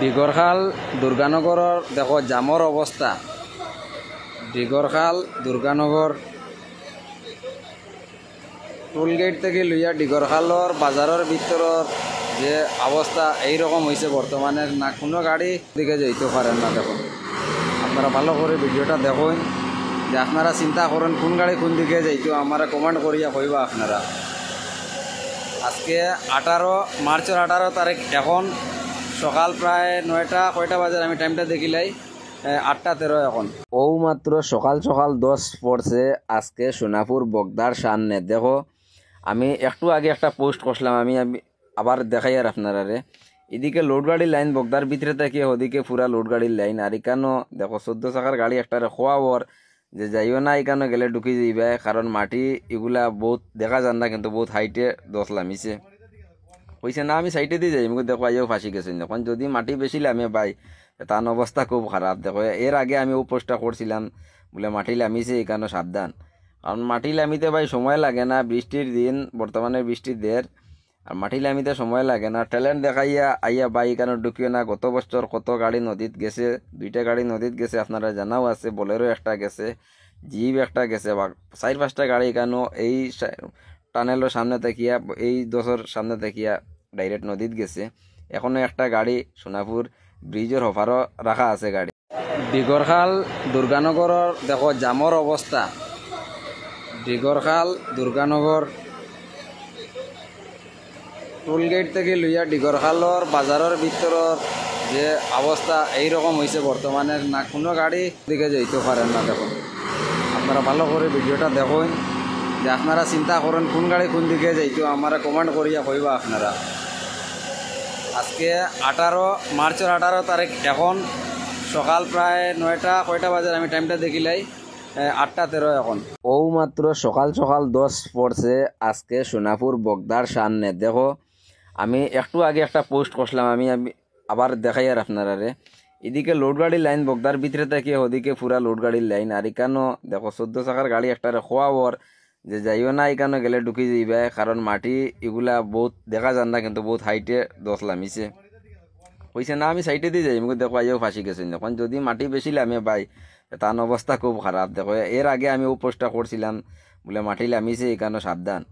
ডিগরখাল দুর্গানগরের দেখো জামর অবস্থা। ডিগরখাল দুর্গানগর টোলগেট থেকে লইয়া ডিগরখালর বাজারের ভিতরের যে অবস্থা এইরকম হয়েছে বর্তমানে, না কোনো গাড়ি দিকে যাইতে পারেন না। দেখুন, আপনারা ভালো করে ভিডিওটা দেখুন, যে আপনারা চিন্তা করেন কোন গাড়ি কোন দিকে যাইতো, আমরা কমেন্ট করিয়া কইবা আপনারা। আজকে 18 মার্চের 18 তারিখ, এখন সকাল প্রায় 9টা কয়টা বাজে আমি টাইমটা দেখিলাই, 8:13 এখন। ও মাত্র সকাল সকাল 10 পড়ছে আজকে সোনাপুর বগদার সামনে। দেখো, আমি একটু আগে একটা পোস্ট করছিলাম, আমি আবার দেখাই আর আপনারা রে। এদিকে লোড গাড়ির লাইন বগদার ভিতরে থেকে, ওদিকে পুরা লোড গাড়ির লাইন। আর এখানো দেখো 14 চাকার গাড়ি একটা খোয়াবর যে যাইও না, এখানে গেলে ঢুকি যাইবে, কারণ মাটি এগুলা বহুত দেখা যান না, কিন্তু বহুত হাইটে দশ লামিছে কইছে না আমি সাইডে দিয়ে যাই। দেখো আইও ফাঁসি গেছে। এখন যদি মাটি বেশি লামে পাই, তার অবস্থা খুব খারাপ। দেখো এর আগে আমি ও পোস্টটা করছিলাম, বলে মাটি লামিছে এখানে সাবধান, কারণ মাটি লামিতে ভাই সময় লাগে না। বৃষ্টির দিন, বর্তমানে বৃষ্টির দের, আর মাটি লামিতে সময় লাগে না। ট্যালেন্ট দেখাইয়া আইয়া বাই এখানে ঢুকিও না। গত বছর কত গাড়ি নদীত গেছে, 2টা গাড়ি নদীত গেছে, আপনারা জানাও আছে। বোলেরো একটা গেছে, জিপ একটা গেছে, বা 4-5টা গাড়ি এখানেও এই টানেলের সামনে দেখিয়া, এই দোষের সামনে দেখিয়া ডাইরেক্ট নদীত গেছে। এখনো একটা গাড়ি সোনাপুর ব্রিজের হফারও রাখা আছে গাড়ি। ডিগরখাল দুর্গানগরের দেখো জামর অবস্থা। ডিগরখাল দুর্গানগর টোলগেট থেকে লইয়া ডিগরখালর বাজারের ভিতরের যে অবস্থা এইরকম হয়েছে বর্তমানে, না কোনো গাড়ি দিকে যাইতে পারেন না। দেখুন, আপনারা ভালো করে ভিডিওটা দেখুন, যে আপনারা চিন্তা করেন কোন গাড়ি কোন দিকে যাইতো, আমরা কমেন্ট করিয়া কইবা আপনারা। আজকে 18 মার্চের 18 তারিখ, এখন সকাল প্রায় 9টা কয়টা বাজে আমি টাইমটা দেখিলাই, 8:13 এখন। ও মাত্র সকাল সকাল 10 পড়ছে আজকে সোনাপুর বগদার সামনে। দেখো, আমি একটু আগে একটা পোস্ট করছিলাম, আমি আবার দেখাই আর আপনারা রে। এদিকে লোড গাড়ির লাইন বগদার ভিতরে থেকে, ওদিকে পুরা লোড গাড়ির লাইন। আর এখানেও দেখো 14 চাকার গাড়ি একটা খোয়াবর যে যাইও না, এখানে গেলে ঢুকি যাইবে, কারণ মাটি এগুলা বহুত দেখা যান না, কিন্তু বহুত হাইটে দশ লামিছে কইছে না আমি সাইডে দিয়ে যাই। দেখো আইও ফাঁসি গেছে। এখন যদি মাটি বেশি লামে পাই, তার অবস্থা খুব খারাপ। দেখো এর আগে আমি ও পোস্টটা করছিলাম, বলে মাটি লামিছে এখানে সাবধান,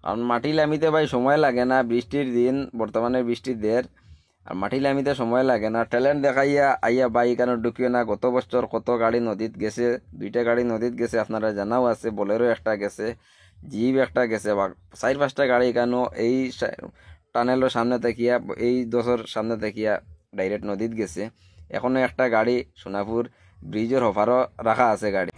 কারণ মাটি লামিতে ভাই সময় লাগে না। বৃষ্টির দিন, বর্তমানে বৃষ্টির দের, আর মাটি লামিতে সময় লাগে না। ট্যালেন্ট দেখাইয়া আইয়া বাই এখানে ঢুকিও না। গত বছর কত গাড়ি নদীত গেছে, 2টা গাড়ি নদীত গেছে, আপনারা জানাও আছে। বোলেরো একটা গেছে, জিপ একটা গেছে, বা 4-5টা গাড়ি এখানেও এই টানেলের সামনে দেখিয়া, এই দোষের সামনে দেখিয়া ডাইরেক্ট নদীত গেছে। এখনো একটা গাড়ি সোনাপুর ব্রিজের হফারও রাখা আছে গাড়ি।